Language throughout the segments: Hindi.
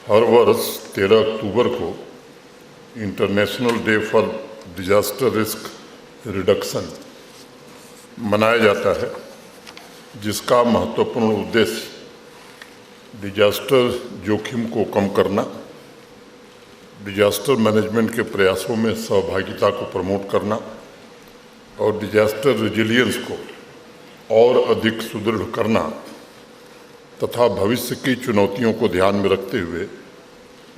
हर वर्ष 13 अक्टूबर को international day for disaster risk reduction मनाया जाता है, जिसका महत्वपूर्ण उद्देश्य डिजास्टर जोखिम को कम करना, डिजास्टर मैनेजमेंट के प्रयासों में सहभागिता को प्रमोट करना और डिजास्टर रेजिलियंस को और अधिक सुदृढ़ करना तथा भविष्य की चुनौतियों को ध्यान में रखते हुए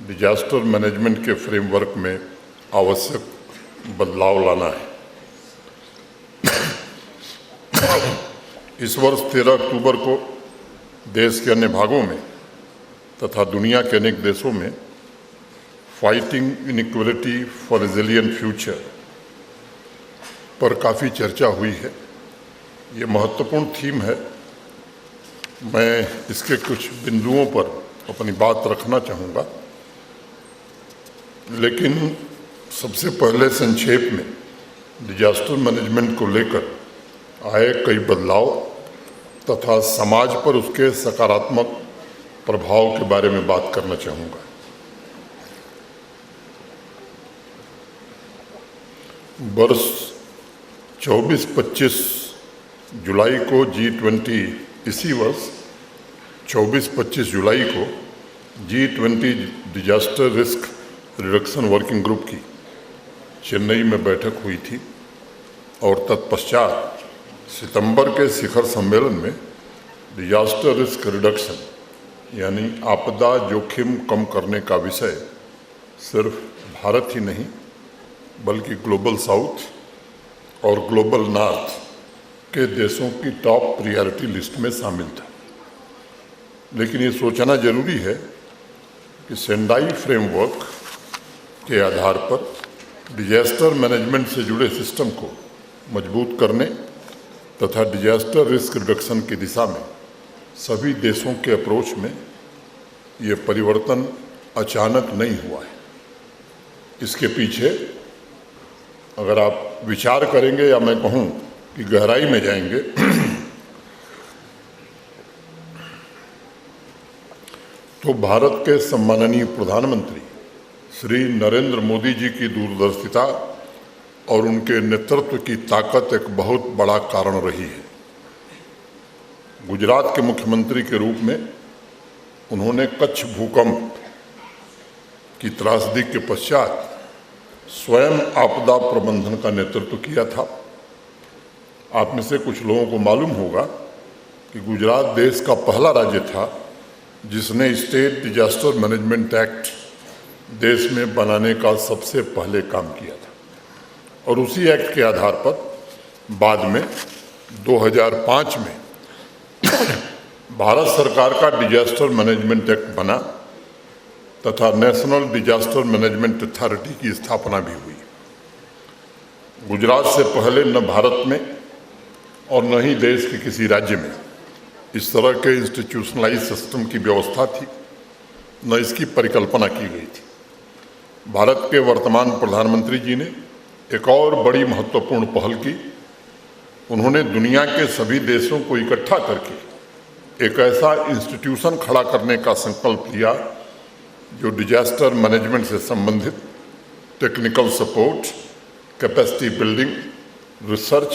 डिजास्टर मैनेजमेंट के फ्रेमवर्क में आवश्यक बदलाव लाना है। इस वर्ष 13 अक्टूबर को देश के अन्य भागों में तथा दुनिया के अनेक देशों में fighting inequality for resilient future पर काफ़ी चर्चा हुई है। ये महत्वपूर्ण थीम है। मैं इसके कुछ बिंदुओं पर अपनी बात रखना चाहूँगा, लेकिन सबसे पहले संक्षेप में डिजास्टर मैनेजमेंट को लेकर आए कई बदलाव तथा समाज पर उसके सकारात्मक प्रभाव के बारे में बात करना चाहूँगा। वर्ष 24-25 जुलाई को इसी वर्ष 24-25 जुलाई को G20 disaster risk reduction working group की चेन्नई में बैठक हुई थी और तत्पश्चात सितंबर के शिखर सम्मेलन में डिजास्टर रिस्क रिडक्शन यानी आपदा जोखिम कम करने का विषय सिर्फ भारत ही नहीं बल्कि ग्लोबल साउथ और ग्लोबल नॉर्थ के देशों की टॉप प्रायोरिटी लिस्ट में शामिल था। लेकिन ये सोचना जरूरी है कि सेंडाई फ्रेमवर्क के आधार पर डिजास्टर मैनेजमेंट से जुड़े सिस्टम को मजबूत करने तथा डिजास्टर रिस्क रिडक्शन की दिशा में सभी देशों के अप्रोच में ये परिवर्तन अचानक नहीं हुआ है। इसके पीछे अगर आप विचार करेंगे या मैं कहूँ कि गहराई में जाएंगे तो भारत के सम्माननीय प्रधानमंत्री श्री नरेंद्र मोदी जी की दूरदर्शिता और उनके नेतृत्व की ताकत एक बहुत बड़ा कारण रही है। गुजरात के मुख्यमंत्री के रूप में उन्होंने कच्छ भूकंप की त्रासदी के पश्चात स्वयं आपदा प्रबंधन का नेतृत्व किया था। आप में से कुछ लोगों को मालूम होगा कि गुजरात देश का पहला राज्य था जिसने स्टेट डिजास्टर मैनेजमेंट एक्ट देश में बनाने का सबसे पहले काम किया था और उसी एक्ट के आधार पर बाद में 2005 में भारत सरकार का डिजास्टर मैनेजमेंट एक्ट बना तथा नेशनल डिजास्टर मैनेजमेंट अथॉरिटी की स्थापना भी हुई। गुजरात से पहले न भारत में और न ही देश के किसी राज्य में इस तरह के इंस्टीट्यूशनलाइज सिस्टम की व्यवस्था थी, न इसकी परिकल्पना की गई थी। भारत के वर्तमान प्रधानमंत्री जी ने एक और बड़ी महत्वपूर्ण पहल की। उन्होंने दुनिया के सभी देशों को इकट्ठा करके एक ऐसा इंस्टीट्यूशन खड़ा करने का संकल्प लिया जो डिजास्टर मैनेजमेंट से संबंधित technical support, capacity building, research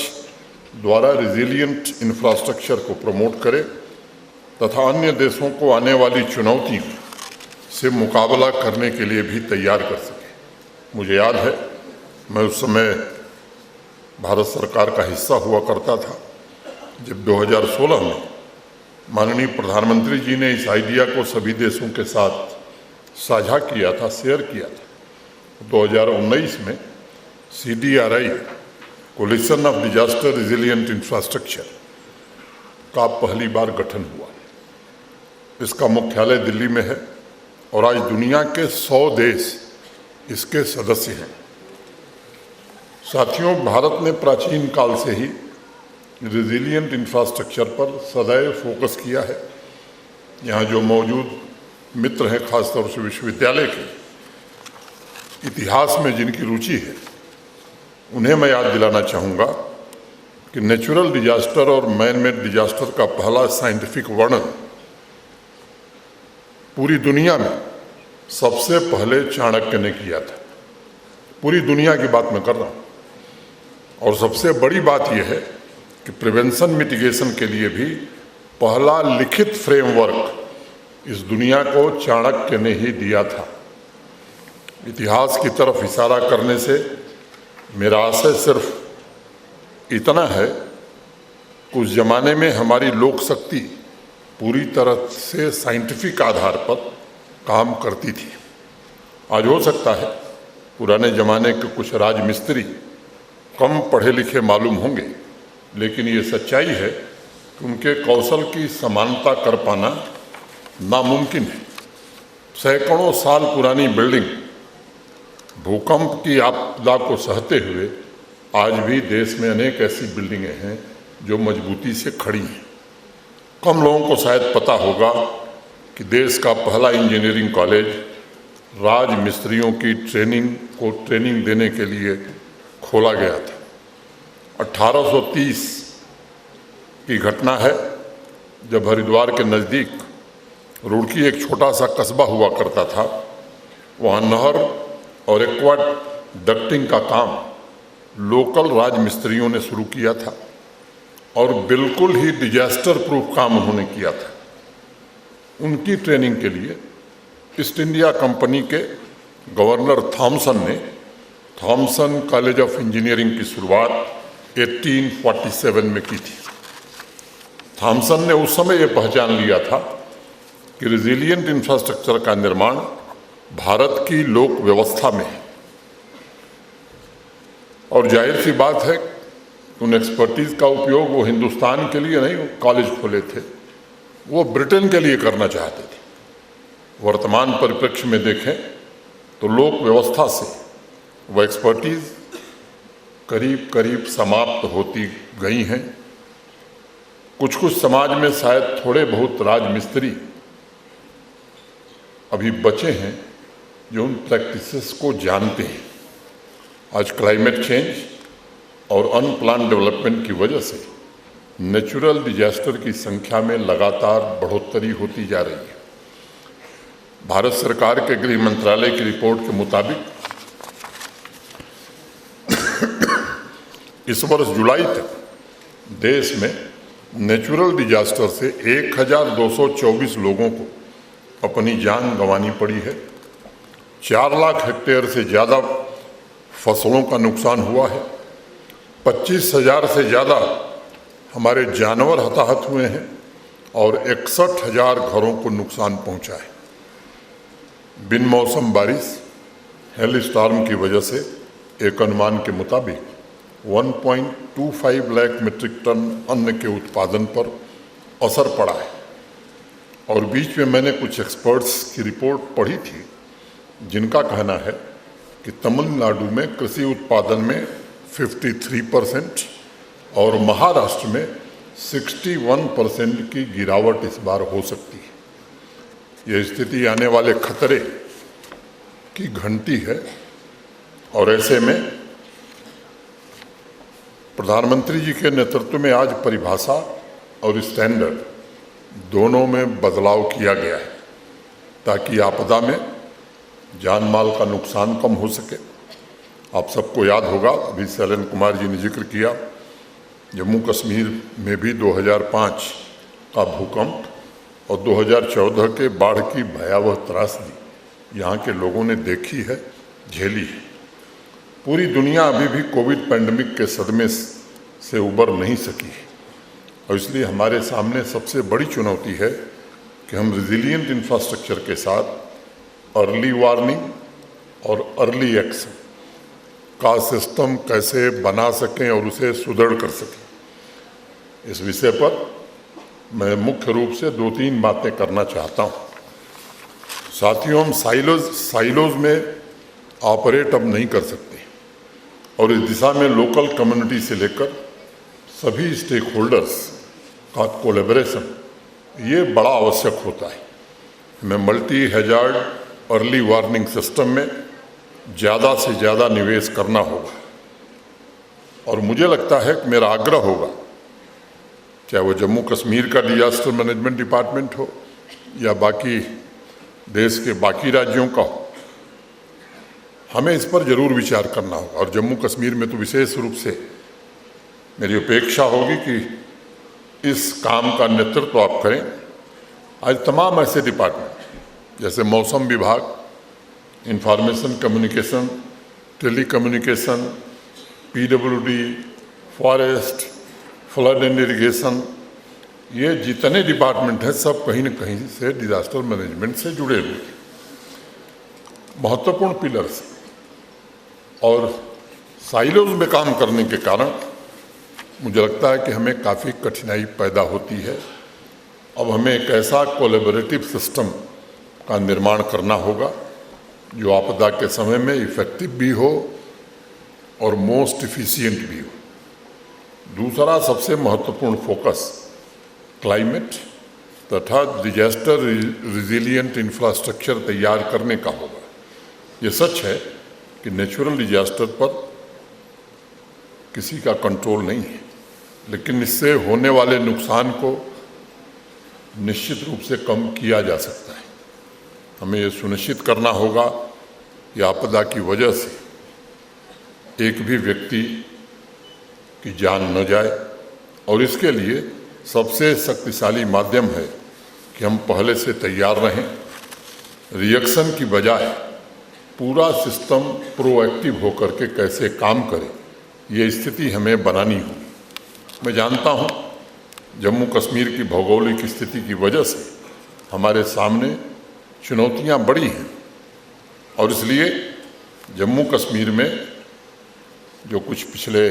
द्वारा रेजिलिएंट इंफ्रास्ट्रक्चर को प्रमोट करे तथा अन्य देशों को आने वाली चुनौतियों से मुकाबला करने के लिए भी तैयार कर सके। मुझे याद है मैं उस समय भारत सरकार का हिस्सा हुआ करता था जब 2016 में माननीय प्रधानमंत्री जी ने इस आइडिया को सभी देशों के साथ साझा किया था, शेयर किया था। 2019 में CDRI collision of disaster resilient infrastructure का पहली बार गठन हुआ। इसका मुख्यालय दिल्ली में है और आज दुनिया के 100 देश इसके सदस्य हैं। साथियों, भारत ने प्राचीन काल से ही रेजिलिएंट इंफ्रास्ट्रक्चर पर सदैव फोकस किया है। यहाँ जो मौजूद मित्र हैं, खासतौर से विश्वविद्यालय के इतिहास में जिनकी रुचि है, उन्हें मैं याद दिलाना चाहूँगा कि नेचुरल डिजास्टर और मैन मेड डिजास्टर का पहला साइंटिफिक वर्णन पूरी दुनिया में सबसे पहले चाणक्य ने किया था। पूरी दुनिया की बात मैं कर रहा हूँ। और सबसे बड़ी बात यह है कि प्रिवेंशन मिटिगेशन के लिए भी पहला लिखित फ्रेमवर्क इस दुनिया को चाणक्य ने ही दिया था। इतिहास की तरफ इशारा करने से मेरा आशय सिर्फ इतना है कि उस जमाने में हमारी लोक शक्ति पूरी तरह से साइंटिफिक आधार पर काम करती थी। आज हो सकता है पुराने जमाने के कुछ राजमिस्त्री कम पढ़े लिखे मालूम होंगे, लेकिन ये सच्चाई है कि उनके कौशल की समानता कर पाना नामुमकिन है। सैकड़ों साल पुरानी बिल्डिंग भूकंप की आपदा को सहते हुए आज भी देश में अनेक ऐसी बिल्डिंगें हैं जो मजबूती से खड़ी हैं। कम लोगों को शायद पता होगा कि देश का पहला इंजीनियरिंग कॉलेज राज मिस्त्रियों की ट्रेनिंग देने के लिए खोला गया था। 1830 की घटना है जब हरिद्वार के नज़दीक रुड़की एक छोटा सा कस्बा हुआ करता था। वहाँ नहर और एक्वाडक्टिंग का काम लोकल राज मिस्त्रियों ने शुरू किया था और बिल्कुल ही डिजास्टर प्रूफ काम उन्होंने किया था। उनकी ट्रेनिंग के लिए ईस्ट इंडिया कंपनी के गवर्नर थॉमसन ने थॉमसन कॉलेज ऑफ इंजीनियरिंग की शुरुआत 1847 में की थी। थॉमसन ने उस समय ये पहचान लिया था कि रेजिलिएंट इंफ्रास्ट्रक्चर का निर्माण भारत की लोक व्यवस्था में है और जाहिर सी बात है उन एक्सपर्टीज का उपयोग वो हिंदुस्तान के लिए नहीं कॉलेज खोले थे, वो ब्रिटेन के लिए करना चाहते थे। वर्तमान परिप्रेक्ष्य में देखें तो लोक व्यवस्था से वह एक्सपर्टीज करीब करीब समाप्त होती गई हैं। कुछ समाज में शायद थोड़े बहुत राजमिस्त्री अभी बचे हैं जो उन प्रैक्टिसेस को जानते हैं। आज क्लाइमेट चेंज और अनप्लान डेवलपमेंट की वजह से नेचुरल डिजास्टर की संख्या में लगातार बढ़ोतरी होती जा रही है। भारत सरकार के गृह मंत्रालय की रिपोर्ट के मुताबिक इस वर्ष जुलाई तक देश में नेचुरल डिजास्टर से 1224 लोगों को अपनी जान गंवानी पड़ी है। 4 लाख हेक्टेयर से ज़्यादा फसलों का नुकसान हुआ है। 25,000 से ज़्यादा हमारे जानवर हताहत हुए हैं और 61,000 घरों को नुकसान पहुंचा है। बिन मौसम बारिश हेल स्टॉर्म की वजह से एक अनुमान के मुताबिक 1.25 लाख मीट्रिक टन अन्न के उत्पादन पर असर पड़ा है। और बीच में मैंने कुछ एक्सपर्ट्स की रिपोर्ट पढ़ी थी जिनका कहना है कि तमिलनाडु में कृषि उत्पादन में 53% और महाराष्ट्र में 61% की गिरावट इस बार हो सकती है। यह स्थिति आने वाले खतरे की घंटी है और ऐसे में प्रधानमंत्री जी के नेतृत्व में आज परिभाषा और स्टैंडर्ड दोनों में बदलाव किया गया है ताकि आपदा में जान माल का नुकसान कम हो सके। आप सबको याद होगा, अभी शैलेंद्र कुमार जी ने जिक्र किया, जम्मू कश्मीर में भी 2005 का भूकंप और 2014 के बाढ़ की भयावह त्रासदी यहाँ के लोगों ने देखी है, झेली है। पूरी दुनिया अभी भी कोविड पैंडेमिक के सदमे से उबर नहीं सकी है और इसलिए हमारे सामने सबसे बड़ी चुनौती है कि हम रेजिलिएंट इंफ्रास्ट्रक्चर के साथ अर्ली वार्निंग और अर्ली एक्शन का सिस्टम कैसे बना सकें और उसे सुदृढ़ कर सकें। इस विषय पर मैं मुख्य रूप से 2-3 बातें करना चाहता हूँ। साथियों, हम साइलोज में ऑपरेट अब नहीं कर सकते और इस दिशा में लोकल कम्युनिटी से लेकर सभी स्टेक होल्डर्स का कोलैबोरेशन ये बड़ा आवश्यक होता है। हमें multi hazard early warning system में ज़्यादा से ज़्यादा निवेश करना होगा और मुझे लगता है कि मेरा आग्रह होगा, चाहे वो जम्मू कश्मीर का डिजास्टर मैनेजमेंट डिपार्टमेंट हो या बाकी देश के बाकी राज्यों का हो, हमें इस पर जरूर विचार करना होगा। और जम्मू कश्मीर में तो विशेष रूप से मेरी अपेक्षा होगी कि इस काम का नेतृत्व आप करें। आज तमाम ऐसे डिपार्टमेंट जैसे मौसम विभाग, information communication, tele communication, PWD, forest, flood and irrigation, ये जितने डिपार्टमेंट हैं सब कहीं न कहीं से डिजास्टर मैनेजमेंट से जुड़े हुए महत्वपूर्ण पिलर्स। और साइलोज में काम करने के कारण मुझे लगता है कि हमें काफ़ी कठिनाई पैदा होती है। अब हमें एक ऐसा कोलैबोरेटिव सिस्टम का निर्माण करना होगा जो आपदा के समय में इफेक्टिव भी हो और मोस्ट इफिशिएंट भी हो। दूसरा सबसे महत्वपूर्ण फोकस क्लाइमेट तथा डिजास्टर रिजिलियंट इंफ्रास्ट्रक्चर तैयार करने का होगा। ये सच है कि नेचुरल डिजास्टर पर किसी का कंट्रोल नहीं है, लेकिन इससे होने वाले नुकसान को निश्चित रूप से कम किया जा सकता है। हमें ये सुनिश्चित करना होगा कि आपदा की वजह से एक भी व्यक्ति की जान न जाए, और इसके लिए सबसे शक्तिशाली माध्यम है कि हम पहले से तैयार रहें। रिएक्शन की बजाय पूरा सिस्टम प्रोएक्टिव होकर के कैसे काम करे, ये स्थिति हमें बनानी होगी। मैं जानता हूँ जम्मू कश्मीर की भौगोलिक स्थिति की वजह से हमारे सामने चुनौतियाँ बड़ी हैं, और इसलिए जम्मू कश्मीर में जो कुछ पिछले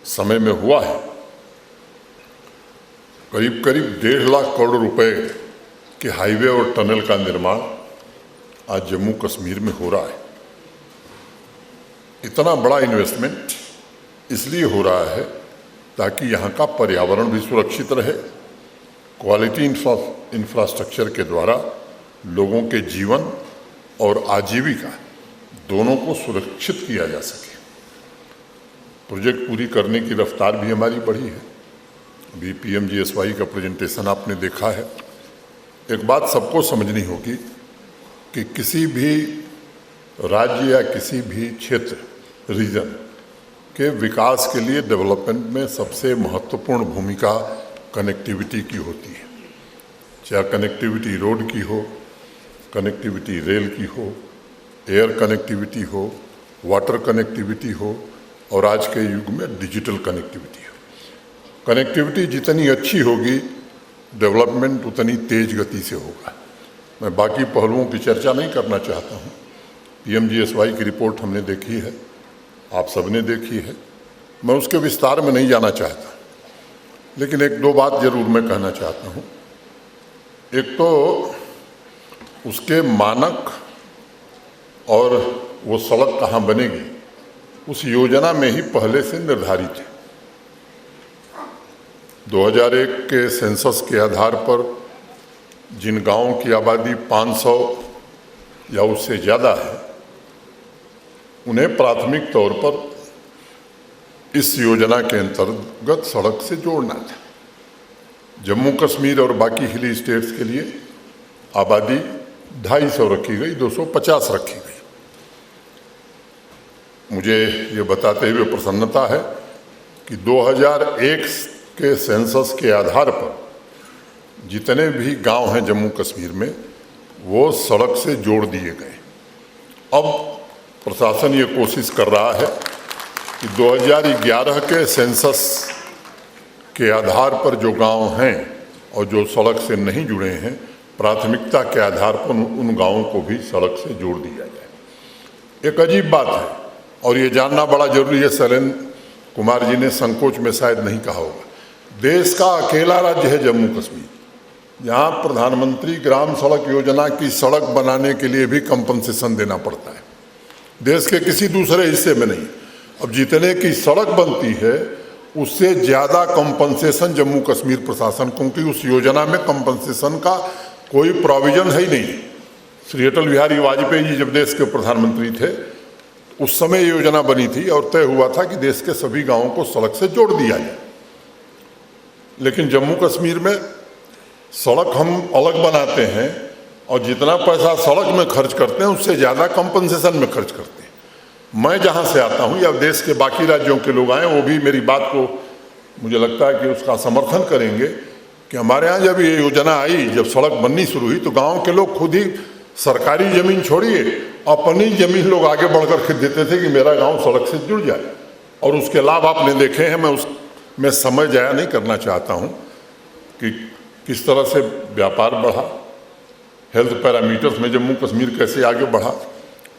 समय में हुआ है, करीब करीब 1.5 लाख करोड़ रुपए के हाईवे और टनल का निर्माण आज जम्मू कश्मीर में हो रहा है। इतना बड़ा इन्वेस्टमेंट इसलिए हो रहा है ताकि यहाँ का पर्यावरण भी सुरक्षित रहे। क्वालिटी इंफ्रास्ट्रक्चर के द्वारा लोगों के जीवन और आजीविका दोनों को सुरक्षित किया जा सके। प्रोजेक्ट पूरी करने की रफ्तार भी हमारी बढ़ी है। अभी PMGSY का प्रेजेंटेशन आपने देखा है। एक बात सबको समझनी होगी कि किसी भी राज्य या किसी भी क्षेत्र, रीजन के विकास के लिए डेवलपमेंट में सबसे महत्वपूर्ण भूमिका कनेक्टिविटी की होती है। चाहे कनेक्टिविटी रोड की हो, कनेक्टिविटी रेल की हो, एयर कनेक्टिविटी हो, वाटर कनेक्टिविटी हो, और आज के युग में डिजिटल कनेक्टिविटी हो। कनेक्टिविटी जितनी अच्छी होगी, डेवलपमेंट उतनी तेज गति से होगा। मैं बाकी पहलुओं की चर्चा नहीं करना चाहता हूँ। PMGSY की रिपोर्ट हमने देखी है, आप सबने देखी है, मैं उसके विस्तार में नहीं जाना चाहता, लेकिन एक दो बात जरूर मैं कहना चाहता हूँ। एक तो उसके मानक और वो सड़क कहाँ बनेगी, उस योजना में ही पहले से निर्धारित है। 2001 के सेंसस के आधार पर जिन गांवों की आबादी 500 या उससे ज़्यादा है, उन्हें प्राथमिक तौर पर इस योजना के अंतर्गत सड़क से जोड़ना था। जम्मू कश्मीर और बाकी हिली स्टेट्स के लिए आबादी 250 रखी गई, 250 रखी गई। मुझे ये बताते हुए प्रसन्नता है कि 2001 के सेंसस के आधार पर जितने भी गांव हैं जम्मू कश्मीर में, वो सड़क से जोड़ दिए गए। अब प्रशासन ये कोशिश कर रहा है कि 2011 के सेंसस के आधार पर जो गांव हैं और जो सड़क से नहीं जुड़े हैं, प्राथमिकता के आधार पर उन गांवों को भी सड़क से जोड़ दिया जाए। एक अजीब बात है, और ये जानना बड़ा जरूरी है। शैलेंद्र कुमार जी ने संकोच में शायद नहीं कहा होगा, देश का अकेला राज्य है जम्मू कश्मीर जहाँ प्रधानमंत्री ग्राम सड़क योजना की सड़क बनाने के लिए भी कंपनसेशन देना पड़ता है। देश के किसी दूसरे हिस्से में नहीं। अब जितने की सड़क बनती है उससे ज़्यादा कंपनसेशन जम्मू कश्मीर प्रशासन, क्योंकि उस योजना में कंपनसेशन का कोई प्रोविजन है ही नहीं। श्री अटल बिहारी वाजपेयी जी जब देश के प्रधानमंत्री थे, उस समय योजना बनी थी और तय हुआ था कि देश के सभी गांवों को सड़क से जोड़ दिया जाए। लेकिन जम्मू कश्मीर में सड़क हम अलग बनाते हैं, और जितना पैसा सड़क में खर्च करते हैं उससे ज़्यादा कंपनसेशन में खर्च करते हैं। मैं जहाँ से आता हूँ या देश के बाकी राज्यों के लोग आए वो भी मेरी बात को मुझे लगता है कि उसका समर्थन करेंगे कि हमारे यहाँ जब ये योजना आई, जब सड़क बननी शुरू हुई तो गांव के लोग खुद ही सरकारी ज़मीन छोड़िए अपनी ज़मीन लोग आगे बढ़कर खरीद देते थे कि मेरा गांव सड़क से जुड़ जाए, और उसके लाभ आपने देखे हैं। मैं समय जाया नहीं करना चाहता हूँ कि किस तरह से व्यापार बढ़ा, हेल्थ पैरामीटर्स में जम्मू कश्मीर कैसे आगे बढ़ा,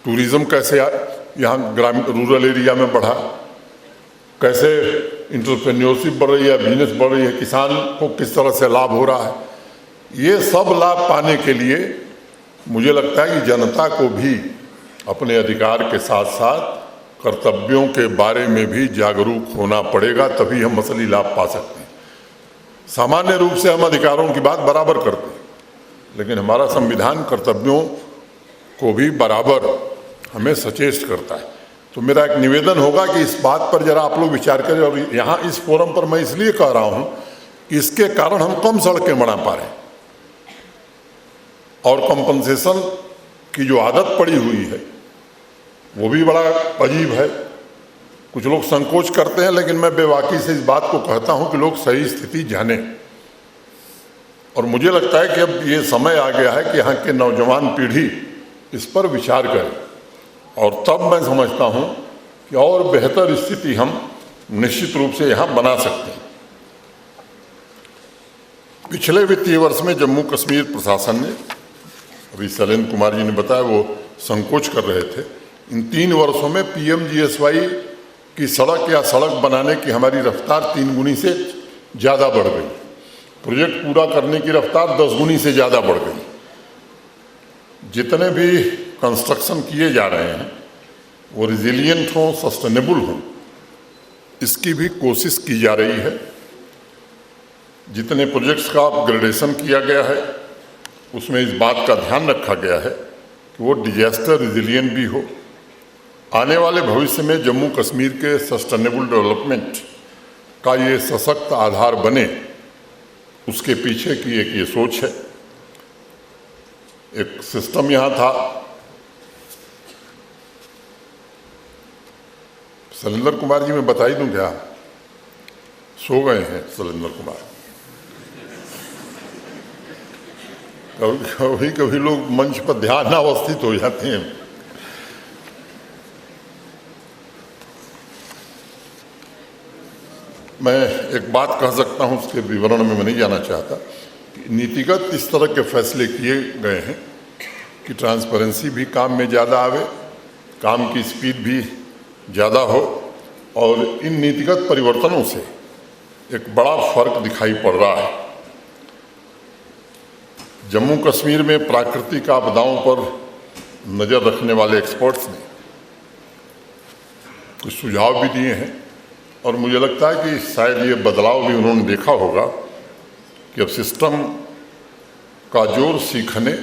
टूरिज़्म कैसे यहाँ ग्रामीण रूरल एरिया में बढ़ा, कैसे इंटरप्रेन्योरशिप बढ़ रही है, बिजनेस बढ़ रही है, किसान को किस तरह से लाभ हो रहा है। ये सब लाभ पाने के लिए मुझे लगता है कि जनता को भी अपने अधिकार के साथ साथ कर्तव्यों के बारे में भी जागरूक होना पड़ेगा, तभी हम असली लाभ पा सकते हैं। सामान्य रूप से हम अधिकारों की बात बराबर करते हैं, लेकिन हमारा संविधान कर्तव्यों को भी बराबर हमें सचेत करता है। तो मेरा एक निवेदन होगा कि इस बात पर जरा आप लोग विचार करें, और यहाँ इस फोरम पर मैं इसलिए कह रहा हूँ कि इसके कारण हम कम सड़कें बना पा रहे हैं, और कंपनसेशन की जो आदत पड़ी हुई है वो भी बड़ा अजीब है। कुछ लोग संकोच करते हैं, लेकिन मैं बेबाकी से इस बात को कहता हूँ कि लोग सही स्थिति जाने, और मुझे लगता है कि अब ये समय आ गया है कि यहाँ के नौजवान पीढ़ी इस पर विचार करे, और तब मैं समझता हूँ कि और बेहतर स्थिति हम निश्चित रूप से यहाँ बना सकते हैं। पिछले वित्तीय वर्ष में जम्मू कश्मीर प्रशासन ने, अभी शैलेंद्र कुमार जी ने बताया, वो संकोच कर रहे थे, इन 3 वर्षों में PMGSY की सड़क या सड़क बनाने की हमारी रफ्तार 3 गुनी से ज़्यादा बढ़ गई, प्रोजेक्ट पूरा करने की रफ्तार 10 गुनी से ज़्यादा बढ़ गई। जितने भी कंस्ट्रक्शन किए जा रहे हैं वो रिजिलियंट हों, सस्टेनेबल हों, इसकी भी कोशिश की जा रही है। जितने प्रोजेक्ट्स का अपग्रेडेशन किया गया है उसमें इस बात का ध्यान रखा गया है कि वो डिजास्टर रिजिलियंट भी हो। आने वाले भविष्य में जम्मू कश्मीर के सस्टेनेबल डेवलपमेंट का ये सशक्त आधार बने, उसके पीछे की एक ये सोच है। एक सिस्टम यहाँ था, शैलेंद्र कुमार जी मैं बता ही दूं क्या, सो गए हैं शैलेंद्र कुमार। कभी कभी लोग मंच पर ध्यान अवस्थित हो जाते हैं। मैं एक बात कह सकता हूं, उसके विवरण में मैं नहीं जाना चाहता। नीतिगत इस तरह के फैसले किए गए हैं कि ट्रांसपेरेंसी भी काम में ज़्यादा आवे, काम की स्पीड भी ज़्यादा हो, और इन नीतिगत परिवर्तनों से एक बड़ा फर्क दिखाई पड़ रहा है। जम्मू कश्मीर में प्राकृतिक आपदाओं पर नज़र रखने वाले एक्सपर्ट्स ने कुछ सुझाव भी दिए हैं, और मुझे लगता है कि शायद ये बदलाव भी उन्होंने देखा होगा कि अब सिस्टम का जोर सीखने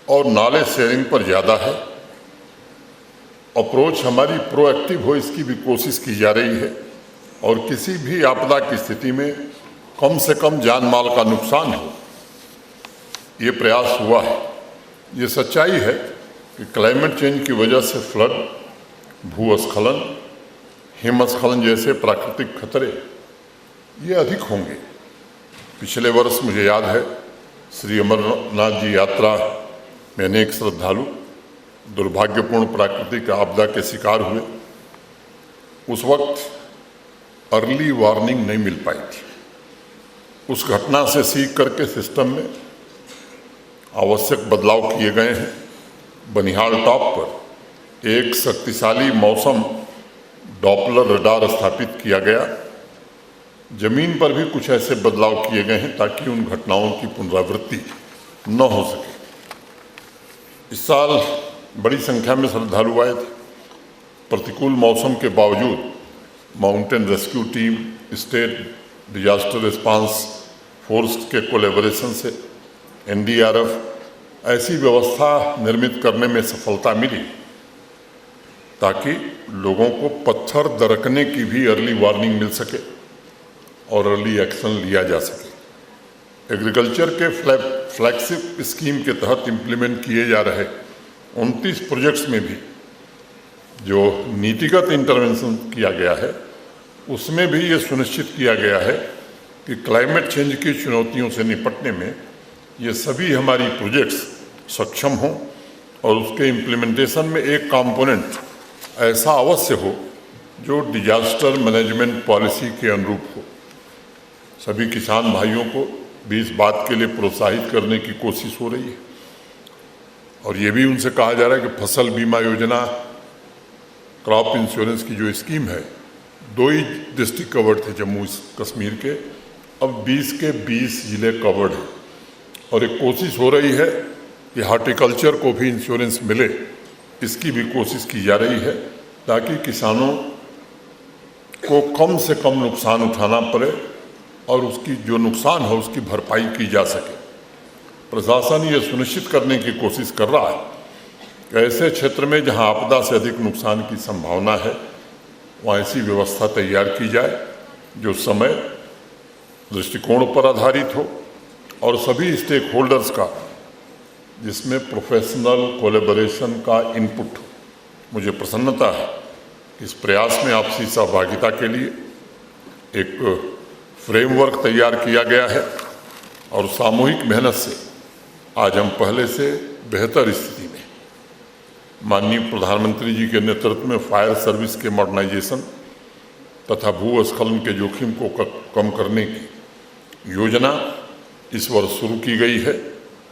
और नॉलेज शेयरिंग पर ज़्यादा है। अप्रोच हमारी प्रोएक्टिव हो, इसकी भी कोशिश की जा रही है, और किसी भी आपदा की स्थिति में कम से कम जान माल का नुकसान हो, ये प्रयास हुआ है। ये सच्चाई है कि क्लाइमेट चेंज की वजह से फ्लड, भूस्खलन, हिमस्खलन जैसे प्राकृतिक खतरे ये अधिक होंगे। पिछले वर्ष मुझे याद है श्री अमरनाथ जी यात्रा में अनेक श्रद्धालु दुर्भाग्यपूर्ण प्राकृतिक आपदा के शिकार हुए। उस वक्त अर्ली वार्निंग नहीं मिल पाई थी। उस घटना से सीख करके सिस्टम में आवश्यक बदलाव किए गए हैं। बनिहाल टॉप पर एक शक्तिशाली मौसम डॉपलर रडार स्थापित किया गया। जमीन पर भी कुछ ऐसे बदलाव किए गए हैं ताकि उन घटनाओं की पुनरावृत्ति न हो सके। इस साल बड़ी संख्या में श्रद्धालु आए थे। प्रतिकूल मौसम के बावजूद mountain rescue team, state disaster response force के कोलैबोरेशन से NDRF ऐसी व्यवस्था निर्मित करने में सफलता मिली ताकि लोगों को पत्थर दरकने की भी अर्ली वार्निंग मिल सके और अर्ली एक्शन लिया जा सके। एग्रीकल्चर के फ्लैगशिप स्कीम के तहत इम्प्लीमेंट किए जा रहे 29 प्रोजेक्ट्स में भी जो नीतिगत इंटरवेंशन किया गया है, उसमें भी ये सुनिश्चित किया गया है कि क्लाइमेट चेंज की चुनौतियों से निपटने में ये सभी हमारी प्रोजेक्ट्स सक्षम हों और उसके इम्प्लीमेंटेशन में एक कंपोनेंट ऐसा अवश्य हो जो डिजास्टर मैनेजमेंट पॉलिसी के अनुरूप हो। सभी किसान भाइयों को भी इस बात के लिए प्रोत्साहित करने की कोशिश हो रही है और ये भी उनसे कहा जा रहा है कि फसल बीमा योजना, क्रॉप इंश्योरेंस की जो स्कीम है, 2 ही डिस्ट्रिक्ट कवर्ड थे जम्मू कश्मीर के, अब 20 के 20 जिले कवर्ड हैं और एक कोशिश हो रही है कि हार्टिकल्चर को भी इंश्योरेंस मिले, इसकी भी कोशिश की जा रही है ताकि किसानों को कम से कम नुकसान उठाना पड़े और उसकी जो नुकसान हो उसकी भरपाई की जा सके। प्रशासन ये सुनिश्चित करने की कोशिश कर रहा है कि ऐसे क्षेत्र में जहां आपदा से अधिक नुकसान की संभावना है वहाँ ऐसी व्यवस्था तैयार की जाए जो समय दृष्टिकोण पर आधारित हो और सभी स्टेक होल्डर्स का, जिसमें प्रोफेशनल कोलैबोरेशन का इनपुट हो। मुझे प्रसन्नता है कि इस प्रयास में आपसी सहभागिता के लिए एक फ्रेमवर्क तैयार किया गया है और सामूहिक मेहनत से आज हम पहले से बेहतर स्थिति में माननीय प्रधानमंत्री जी के नेतृत्व में फायर सर्विस के मॉडर्नाइजेशन तथा भूस्खलन के जोखिम को कम करने की योजना इस वर्ष शुरू की गई है।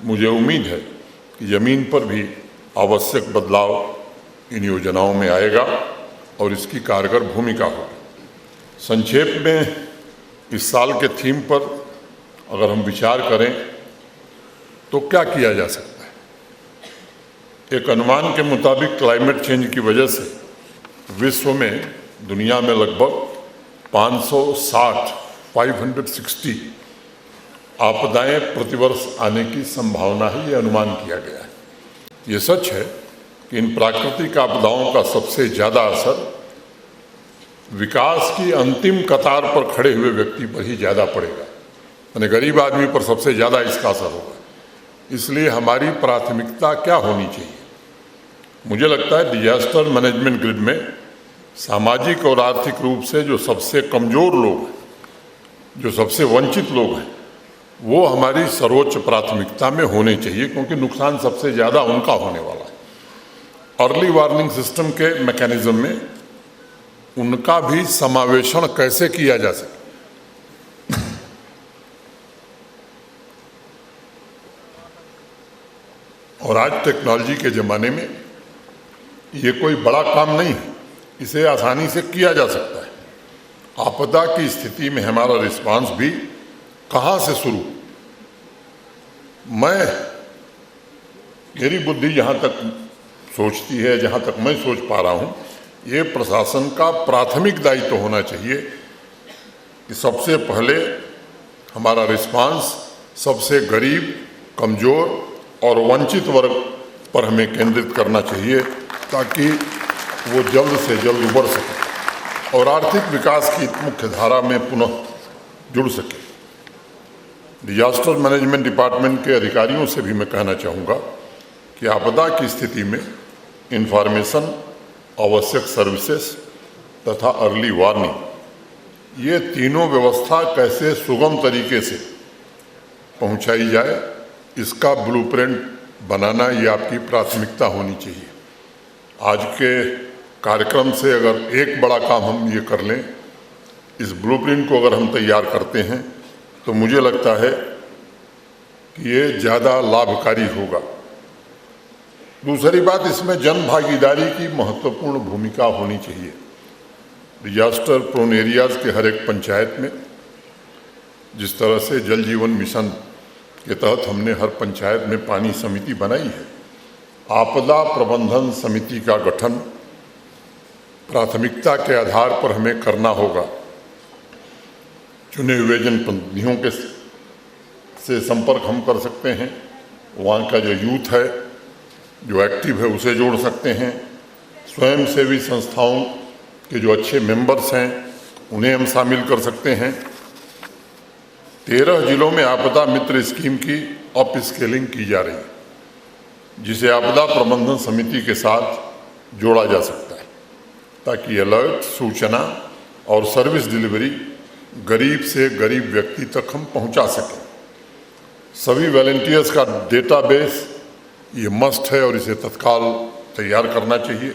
मुझे उम्मीद है कि ज़मीन पर भी आवश्यक बदलाव इन योजनाओं में आएगा और इसकी कारगर भूमिका होगी। संक्षेप में इस साल के थीम पर अगर हम विचार करें तो क्या किया जा सकता है? एक अनुमान के मुताबिक क्लाइमेट चेंज की वजह से विश्व में, दुनिया में लगभग 560 आपदाएं प्रतिवर्ष आने की संभावना है, ये अनुमान किया गया है। ये सच है कि इन प्राकृतिक आपदाओं का सबसे ज़्यादा असर विकास की अंतिम कतार पर खड़े हुए व्यक्ति पर ही ज़्यादा पड़ेगा, यानी गरीब आदमी पर सबसे ज़्यादा इसका असर होगा। इसलिए हमारी प्राथमिकता क्या होनी चाहिए? मुझे लगता है डिजास्टर मैनेजमेंट ग्रिड में सामाजिक और आर्थिक रूप से जो सबसे कमज़ोर लोग हैं, जो सबसे वंचित लोग हैं, वो हमारी सर्वोच्च प्राथमिकता में होने चाहिए, क्योंकि नुकसान सबसे ज़्यादा उनका होने वाला है। अर्ली वार्निंग सिस्टम के मैकेनिज्म में उनका भी समावेशन कैसे किया जा सके, और आज टेक्नोलॉजी के ज़माने में ये कोई बड़ा काम नहीं है, इसे आसानी से किया जा सकता है। आपदा की स्थिति में हमारा रिस्पांस भी कहाँ से शुरू? मेरी बुद्धि जहाँ तक सोचती है, जहाँ तक मैं सोच पा रहा हूँ, ये प्रशासन का प्राथमिक दायित्व होना चाहिए कि सबसे पहले हमारा रिस्पांस सबसे गरीब, कमज़ोर और वंचित वर्ग पर हमें केंद्रित करना चाहिए ताकि वो जल्द से जल्द उभर सके और आर्थिक विकास की मुख्य धारा में पुनः जुड़ सके। डिजास्टर मैनेजमेंट डिपार्टमेंट के अधिकारियों से भी मैं कहना चाहूँगा कि आपदा की स्थिति में इंफॉर्मेशन, आवश्यक सर्विसेज तथा अर्ली वार्निंग, ये तीनों व्यवस्था कैसे सुगम तरीके से पहुँचाई जाए, इसका ब्लूप्रिंट बनाना ये आपकी प्राथमिकता होनी चाहिए। आज के कार्यक्रम से अगर एक बड़ा काम हम ये कर लें, इस ब्लूप्रिंट को अगर हम तैयार करते हैं, तो मुझे लगता है कि ये ज़्यादा लाभकारी होगा। दूसरी बात, इसमें जन भागीदारी की महत्वपूर्ण भूमिका होनी चाहिए। डिजास्टर प्रोन एरियाज़ के हर एक पंचायत में, जिस तरह से जल जीवन मिशन के तहत हमने हर पंचायत में पानी समिति बनाई है, आपदा प्रबंधन समिति का गठन प्राथमिकता के आधार पर हमें करना होगा। चुने हुए जनप्रतिनिधियों के से संपर्क हम कर सकते हैं, वहाँ का जो यूथ है, जो एक्टिव है, उसे जोड़ सकते हैं। स्वयंसेवी संस्थाओं के जो अच्छे मेंबर्स हैं, उन्हें हम शामिल कर सकते हैं। 13 जिलों में आपदा मित्र स्कीम की अप स्केलिंग की जा रही है, जिसे आपदा प्रबंधन समिति के साथ जोड़ा जा सकता है, ताकि अलर्ट, सूचना और सर्विस डिलीवरी गरीब से गरीब व्यक्ति तक हम पहुंचा सकें। सभी वॉलंटियर्स का डेटाबेस ये मस्ट है और इसे तत्काल तैयार करना चाहिए।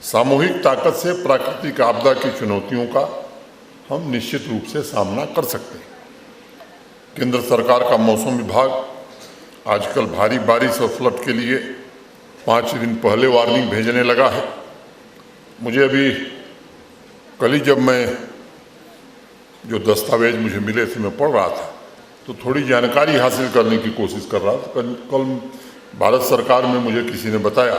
सामूहिक ताकत से प्राकृतिक आपदा की चुनौतियों का हम निश्चित रूप से सामना कर सकते हैं। केंद्र सरकार का मौसम विभाग आजकल भारी बारिश और फ्लड के लिए 5 दिन पहले वार्निंग भेजने लगा है। मुझे अभी कल ही जब मैं जो दस्तावेज मुझे मिले थे मैं पढ़ रहा था तो थोड़ी जानकारी हासिल करने की कोशिश कर रहा था। कल भारत सरकार में मुझे किसी ने बताया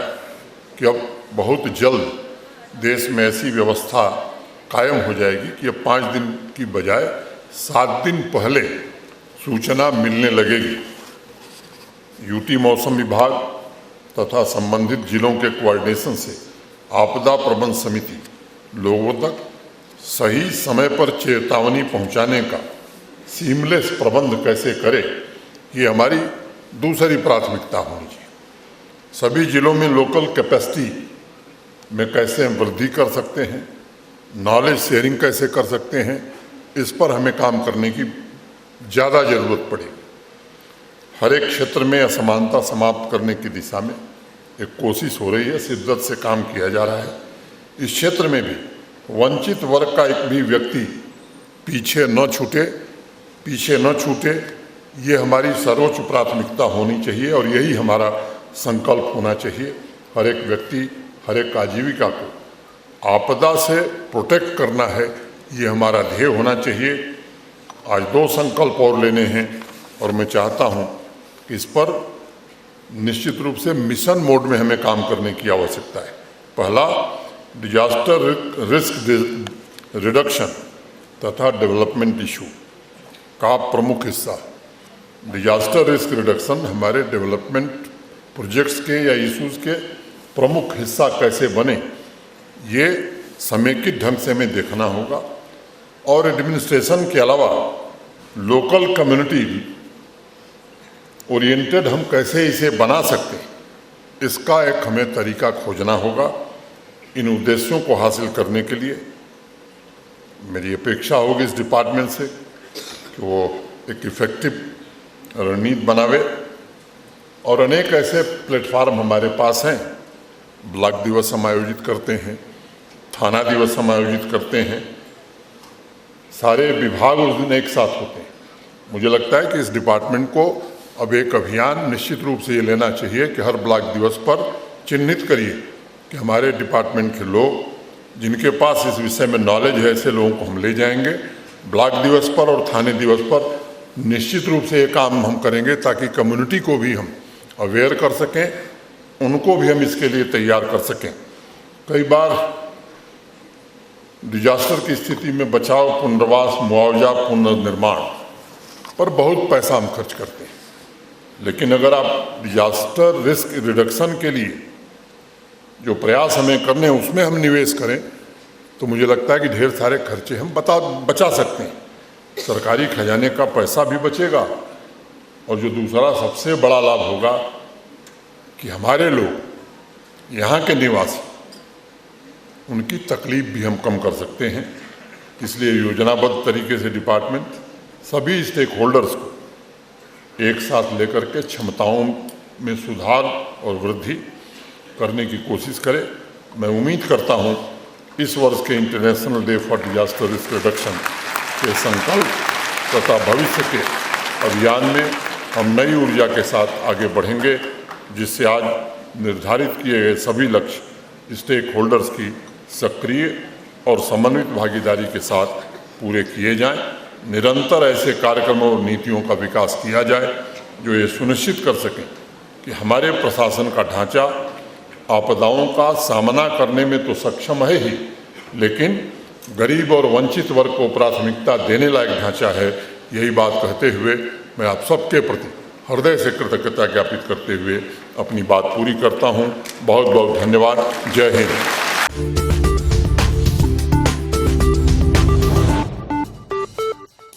कि अब बहुत जल्द देश में ऐसी व्यवस्था कायम हो जाएगी कि अब 5 दिन की बजाय 7 दिन पहले सूचना मिलने लगेगी। यूटी मौसम विभाग तथा संबंधित जिलों के कोऑर्डिनेशन से आपदा प्रबंधन समिति लोगों तक सही समय पर चेतावनी पहुंचाने का सीमलेस प्रबंध कैसे करे, ये हमारी दूसरी प्राथमिकता होनी चाहिए। सभी जिलों में लोकल कैपेसिटी में कैसे हम वृद्धि कर सकते हैं, नॉलेज शेयरिंग कैसे कर सकते हैं, इस पर हमें काम करने की ज़्यादा ज़रूरत पड़ेगी। हर एक क्षेत्र में असमानता समाप्त करने की दिशा में एक कोशिश हो रही है, शिद्दत से काम किया जा रहा है। इस क्षेत्र में भी वंचित वर्ग का एक भी व्यक्ति पीछे न छूटे, ये हमारी सर्वोच्च प्राथमिकता होनी चाहिए और यही हमारा संकल्प होना चाहिए। हर एक व्यक्ति, हर एक आजीविका को आपदा से प्रोटेक्ट करना है, ये हमारा ध्येय होना चाहिए। आज 2 संकल्प और लेने हैं और मैं चाहता हूं कि इस पर निश्चित रूप से मिशन मोड में हमें काम करने की आवश्यकता है। पहला, डिजास्टर रिस्क रिडक्शन तथा डेवलपमेंट इशू का प्रमुख हिस्सा। डिजास्टर रिस्क रिडक्शन हमारे डेवलपमेंट प्रोजेक्ट्स के या इशूज़ के प्रमुख हिस्सा कैसे बने, ये समेकित ढंग से हमें देखना होगा। और एडमिनिस्ट्रेशन के अलावा लोकल कम्युनिटी ओरिएंटेड हम कैसे इसे बना सकते हैं, इसका एक हमें तरीका खोजना होगा। इन उद्देश्यों को हासिल करने के लिए मेरी अपेक्षा होगी इस डिपार्टमेंट से कि वो एक इफेक्टिव रणनीति बनावे। और अनेक ऐसे प्लेटफार्म हमारे पास हैं, ब्लॉक दिवस हम आयोजित करते हैं, थाना दिवस हम आयोजित करते हैं, सारे विभाग उस दिन एक साथ होते हैं। मुझे लगता है कि इस डिपार्टमेंट को अब एक अभियान निश्चित रूप से ये लेना चाहिए कि हर ब्लॉक दिवस पर चिन्हित करिए कि हमारे डिपार्टमेंट के लोग जिनके पास इस विषय में नॉलेज है, ऐसे लोगों को हम ले जाएंगे ब्लॉक दिवस पर और थाने दिवस पर। निश्चित रूप से ये काम हम करेंगे ताकि कम्युनिटी को भी हम अवेयर कर सकें, उनको भी हम इसके लिए तैयार कर सकें। कई बार डिजास्टर की स्थिति में बचाव, पुनर्वास, मुआवजा, पुनर्निर्माण पर बहुत पैसा हम खर्च करते हैं, लेकिन अगर आप डिजास्टर रिस्क रिडक्शन के लिए जो प्रयास हमें करने हैं उसमें हम निवेश करें तो मुझे लगता है कि ढेर सारे खर्चे हम बचा सकते हैं। सरकारी खजाने का पैसा भी बचेगा और जो दूसरा सबसे बड़ा लाभ होगा कि हमारे लोग, यहाँ के निवासी, उनकी तकलीफ भी हम कम कर सकते हैं। इसलिए योजनाबद्ध तरीके से डिपार्टमेंट सभी स्टेक होल्डर्स को एक साथ लेकर के क्षमताओं में सुधार और वृद्धि करने की कोशिश करे। मैं उम्मीद करता हूँ इस वर्ष के international day for disaster risk reduction के संकल्प तथा भविष्य के अभियान में हम नई ऊर्जा के साथ आगे बढ़ेंगे, जिससे आज निर्धारित किए गए सभी लक्ष्य स्टेक होल्डर्स की सक्रिय और समन्वित भागीदारी के साथ पूरे किए जाएं। निरंतर ऐसे कार्यक्रमों और नीतियों का विकास किया जाए जो ये सुनिश्चित कर सकें कि हमारे प्रशासन का ढांचा आपदाओं का सामना करने में तो सक्षम है ही, लेकिन गरीब और वंचित वर्ग को प्राथमिकता देने लायक ढांचा है। यही बात कहते हुए मैं आप सबके प्रति हृदय से कृतज्ञता ज्ञापित करते हुए अपनी बात पूरी करता हूँ। बहुत बहुत धन्यवाद। जय हिंद।